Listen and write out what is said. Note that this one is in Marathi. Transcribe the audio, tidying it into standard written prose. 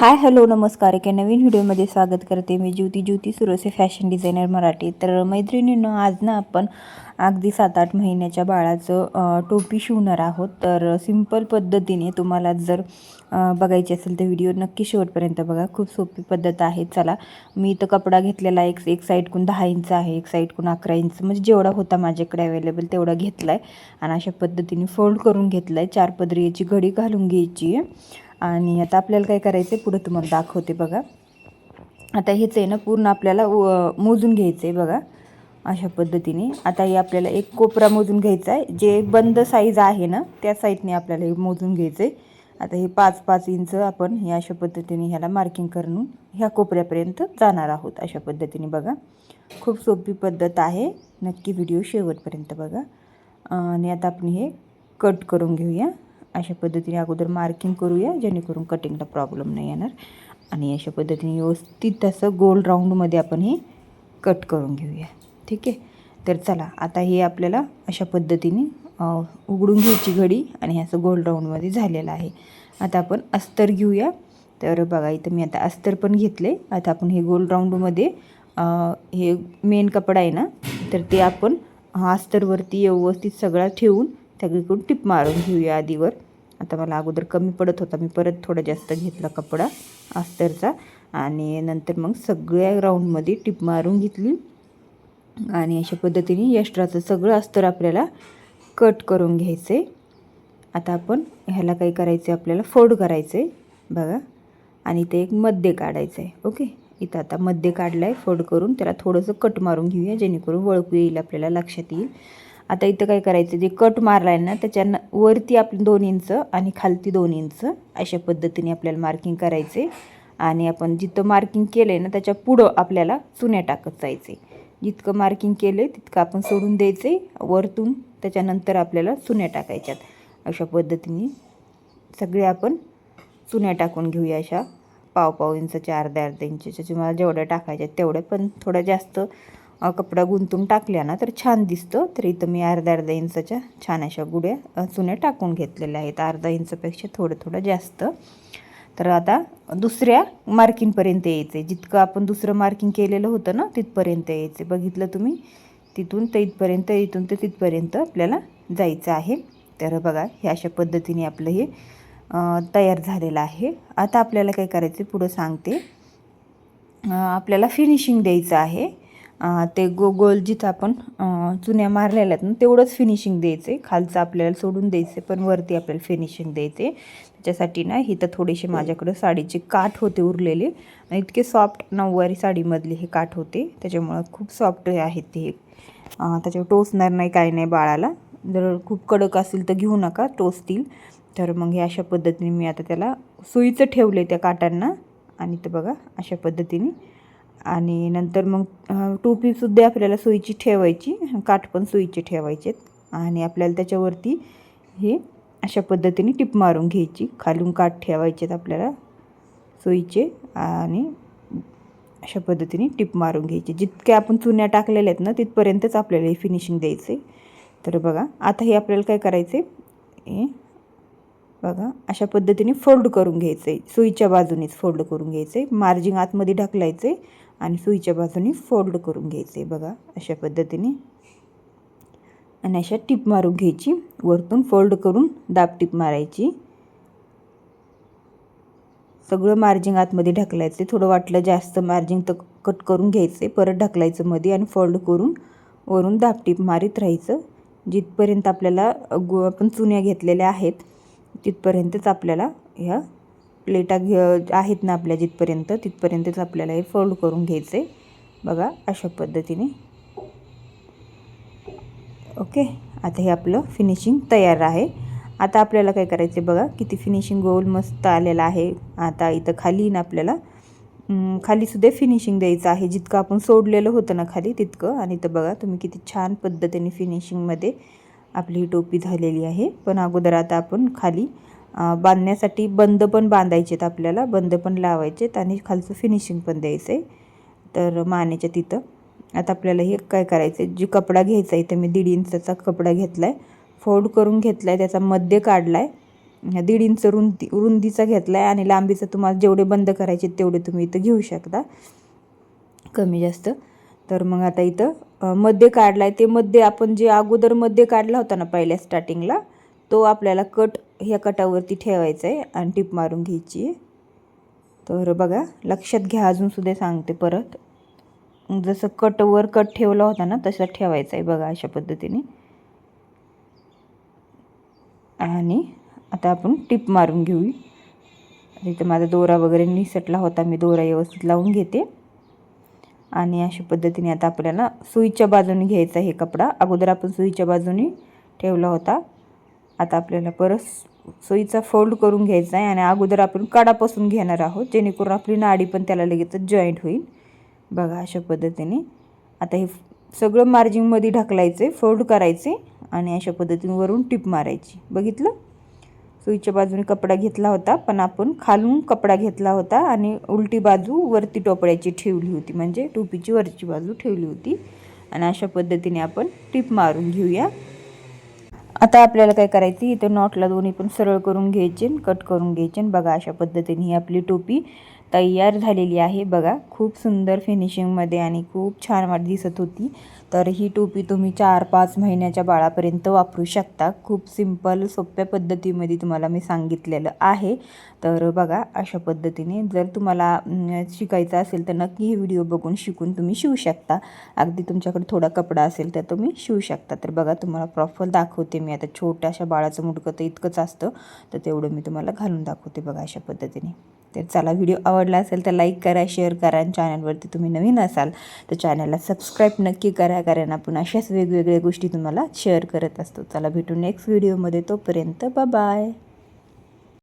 हाय हॅलो नमस्कार. एका नवीन व्हिडिओमध्ये स्वागत करते. मी ज्योती सुरसे, फॅशन डिझायनर मराठी. तर मैत्रिणींनो, आज ना आपण अगदी 7-8 महिन्याच्या बाळाचं टोपी शिवणार आहोत. तर सिंपल पद्धतीने तुम्हाला जर बघायची असेल तर व्हिडिओ नक्की शेवटपर्यंत बघा. खूप सोपी पद्धत आहे. चला, मी इथं कपडा घेतलेला एक साईडकडून 10 इंच आहे, एक साईडकडून 11 इंच, म्हणजे जेवढा होता माझ्याकडे अवेलेबल तेवढा घेतला आहे. आणि अशा पद्धतीने फोल्ड करून घेतला आहे. 4 पदरी याची घडी घालून घ्यायची आहे. आणि आता आपल्याला काय करायचं आहे पुढे तुम्हाला दाखवते बघा. आता हेच आहे ना पूर्ण आपल्याला मोजून घ्यायचं आहे बघा अशा पद्धतीने. आता हे आपल्याला एक कोपरा मोजून घ्यायचा आहे. जे बंद साईज आहे ना त्या साईडने आपल्याला हे मोजून घ्यायचं आहे. आता हे 5-5 इंच आपण हे अशा पद्धतीने ह्याला मार्किंग करून ह्या कोपऱ्यापर्यंत जाणार आहोत. अशा पद्धतीने बघा, खूप सोपी पद्धत आहे. नक्की व्हिडिओ शेवटपर्यंत बघा. आणि आता आपण हे कट करून घेऊया. अशा पद्धतीने अगोदर मार्किंग करूया जेणेकरून कटिंगला प्रॉब्लेम नाही येणार. आणि अशा पद्धतीने व्यवस्थित असं गोल राऊंडमध्ये आपण हे कट करून घेऊया. ठीक आहे. तर चला, आता हे आपल्याला अशा पद्धतीने उघडून घ्यायची घडी आणि हे असं गोल राऊंडमध्ये झालेलं आहे. आता आपण अस्तर घेऊया. तर बघा, इथं मी आता अस्तर पण घेतले. आता आपण हे गोल राऊंडमध्ये हे मेन कपडा आहे ना, तर ते आपण अस्तरवरती व्यवस्थित सगळा ठेवून सगळीकडून टिप मारून घेऊया आधीवर. आता मला अगोदर कमी पडत होता, मी परत थोडा जास्त घेतला कपडा अस्तरचा आणि नंतर मग सगळ्या राऊंडमध्ये टिप मारून घेतली. आणि अशा पद्धतीने एक्स्ट्राचं सगळं अस्तर आपल्याला कट करून घ्यायचं आहे. आता आपण ह्याला काय करायचं आहे, आपल्याला फोल्ड करायचं आहे बघा. आणि ते एक मध्य काढायचं आहे. ओके, इथं आता मध्य काढलं आहे फोल्ड करून. त्याला थोडंसं कट मारून घेऊया जेणेकरून वळकू येईल, आपल्याला लक्षात येईल. आता इथं काय करायचं, जे कट मारला आहे ना त्याच्या वरती आपलं 2 इंच आणि खालती 2 इंच अशा पद्धतीने आपल्याला मार्किंग करायचे. आणि आपण जिथं मार्किंग केलं आहे ना त्याच्या पुढं आपल्याला चुन्या टाकत जायचे. जितकं मार्किंग केलं आहे तितकं आपण सोडून द्यायचे वरतून. त्याच्यानंतर आपल्याला चुन्या टाकायच्यात. अशा पद्धतीने सगळे आपण चुन्या टाकून घेऊया. अशा पाव इंचच्या, अर्ध्या इंचच्या, मला जेवढ्या टाकायच्या तेवढ्या. पण थोडा जास्त कपडा गुंतून टाकल्या ना तर छान दिसतं. तर इथं मी अर्ध्या इंचच्या छान अशा गुड्या चुन्या टाकून घेतलेल्या आहेत. अर्धा इंचपेक्षा थोडं जास्त. तर आता दुसऱ्या मार्किंगपर्यंत यायचं आहे. जितकं आपण दुसरं मार्किंग केलेलं होतं ना तिथपर्यंत यायचं. बघितलं तुम्ही, तिथून ते इथपर्यंत, इथून ते तिथपर्यंत आपल्याला जायचं आहे. तर बघा, हे अशा पद्धतीने आपलं हे तयार झालेलं आहे. आता आपल्याला काय करायचं पुढं सांगते. आपल्याला फिनिशिंग द्यायचं आहे. ते गोल जिथं आपण चुन्या मारलेल्या आहेत ना तेवढंच फिनिशिंग द्यायचं आहे. खालचं आपल्याला सोडून द्यायचं पण वरती आपल्याला फिनिशिंग द्यायचे. त्याच्यासाठी ना इथं थोडेसे माझ्याकडं साडीचे काठ होते उरलेले. इतके सॉफ्ट नऊवारी साडीमधले हे काठ होते, त्याच्यामुळं खूप सॉफ्ट आहेत ते. त्याच्यावर टोचणार नाही, काय नाही बाळाला. जर खूप कडक असेल तर घेऊ नका, टोचतील. तर मग हे अशा पद्धतीने मी आता त्याला सुईचं ठेवले त्या काठांना. आणि ते बघा अशा पद्धतीने. आणि नंतर मग टोपीसुद्धा आपल्याला सुईची ठेवायची, काठ पण सुईचे ठेवायचे. आणि आपल्याला त्याच्यावरती हे अशा पद्धतीने टिप मारून घ्यायची. खालून काठ ठेवायचे आपल्याला सुईचे आणि अशा पद्धतीने टिप मारून घ्यायची. जितक्या आपण चुन्या टाकलेल्या आहेत ना तिथपर्यंतच आपल्याला हे फिनिशिंग द्यायचं आहे. तर बघा, आता हे आपल्याला काय करायचं आहे, हे बघा अशा पद्धतीने फोल्ड करून घ्यायचं आहे. सुईच्या बाजूनेच फोल्ड करून घ्यायचं आहे. मार्जिन आतमध्ये ढकलायचं आहे आणि सुईच्या बाजूने फोल्ड करून घ्यायचं आहे बघा अशा पद्धतीने. आणि अशा टिप मारून घ्यायची. वरतून फोल्ड करून दाब टिप मारायची. सगळं मार्जिन आतमध्ये ढकलायचं. थोडं वाटलं जास्त मार्जिन तर कट करून घ्यायचं, परत ढकलायचं मध्ये आणि फोल्ड करून वरून दाब टिप मारीत राहायचं. जिथपर्यंत आपल्याला आपण चुन्या घेतलेल्या आहेत तिथपर्यंतच आपल्याला ह्या प्लेटा आहेत ना आपल्या तिथपर्यंतच आपल्याला हे फोल्ड करून घ्यायचं आहे बघा अशा पद्धतीने. ओके, आता हे आपलं फिनिशिंग तयार आहे. आता आपल्याला काय करायचं बघा, किती फिनिशिंग गोल मस्त आलेला आहे. आता इथं खाली ना आपल्याला खालीसुद्धा फिनिशिंग द्यायचं आहे. जितकं आपण सोडलेलं होतं ना खाली तितकं. आणि इथं बघा तुम्ही किती छान पद्धतीने फिनिशिंगमध्ये आपली ही टोपी झालेली आहे. पण अगोदर आता आपण खाली बांधण्यासाठी बंद पण बांधायचे आहेत आपल्याला, बंद पण लावायचे आहेत आणि खालचं फिनिशिंग पण द्यायचं आहे. तर मानेच्या तिथं आता आपल्याला हे काय करायचं आहे, जे कपडा घ्यायचा आहे इथं मी 1.5 इंचाचा कपडा घेतला आहे, फोल्ड करून घेतला आहे, त्याचा मध्य काढला आहे 1.5 इंच रुंदीचा घेतला आहे आणि लांबीचं तुम्हाला जेवढे बंद करायचे तेवढे तुम्ही इथं घेऊ शकता, कमी जास्त. तर मग आता इथं मध्ये काढला आहे, ते मध्ये आपण जे अगोदर मध्ये काढला होता ना पहिल्या स्टार्टिंगला, तो आपल्याला कट ह्या कटावरती ठेवायचा आहे आणि टिप मारून घ्यायची आहे. तर बघा लक्षात घ्या, अजूनसुद्धा सांगते परत, जसं कटवर कट ठेवला होता ना तसं ठेवायचं आहे बघा, अशा पद्धतीने. आणि आता आपण टिप मारून घेऊ. इथं माझा दोरा वगैरे निसटला होता, मी दोरा व्यवस्थित लावून घेते. आणि अशा पद्धतीने आता आपल्याला सुईच्या बाजूने घ्यायचा हे कपडा, अगोदर आपण सुईच्या बाजूने ठेवला होता, आता आपल्याला परत सुईचा फोल्ड करून घ्यायचा आहे आणि अगोदर आपण कडापासून घेणार आहोत, जेणेकरून आपली नाडी पण त्याला लगेच जॉईंट होईल. बघा अशा पद्धतीने आता हे सगळं मार्जिंगमध्ये ढकलायचे, फोल्ड करायचे आणि अशा पद्धतीने वरून टिप मारायची. बघितलं, सुईच्या बाजूने कपडा घेतला होता, पण आपण खालून कपडा घेतला होता आणि उलटी बाजू वरती टोपड्याची ठेवली होती, म्हणजे टोपीची वरची बाजू ठेवली होती. आणि अशा पद्धतीने आपण टिप मारून घेऊया. आता आपल्याला काय करायचं, इथं नॉटला दोन्ही पण सरळ करून घ्यायचे, कट करून घ्यायचे. बघा अशा पद्धतीने ही आपली टोपी तयार झालेली आहे. बघा खूप सुंदर फिनिशिंगमध्ये आणि खूप छान दिसत होती. तर ही टोपी तुम्ही 4-5 महिन्याच्या बाळापर्यंत वापरू शकता. खूप सिंपल सोप्या पद्धतीमध्ये तुम्हाला मी सांगितलेलं आहे. तर बघा अशा पद्धतीने जर तुम्हाला शिकायचं असेल तर नक्की ही व्हिडिओ बघून शिकून तुम्ही शिवू शकता. अगदी तुमच्याकडे थोडा कपडा असेल तर तुम्ही शिवू शकता. तर बघा तुम्हाला प्रॉपर दाखवते मी. आता छोट्याशा बाळाचं मुंडकं तर इतकंच असतं, तर तेवढं मी तुम्हाला घालून दाखवते बघा अशा पद्धतीने. तर चला, व्हिडिओ आवडला असेल तर लाईक करा, शेअर करा आणि चॅनलवरती तुम्ही नवीन असाल तर चॅनलला सबस्क्राईब नक्की करा, कारण आपण अशाच वेगवेगळ्या गोष्टी तुम्हाला शेअर करत असतो. चला भेटू नेक्स्ट व्हिडिओमध्ये, तोपर्यंत बाय बाय.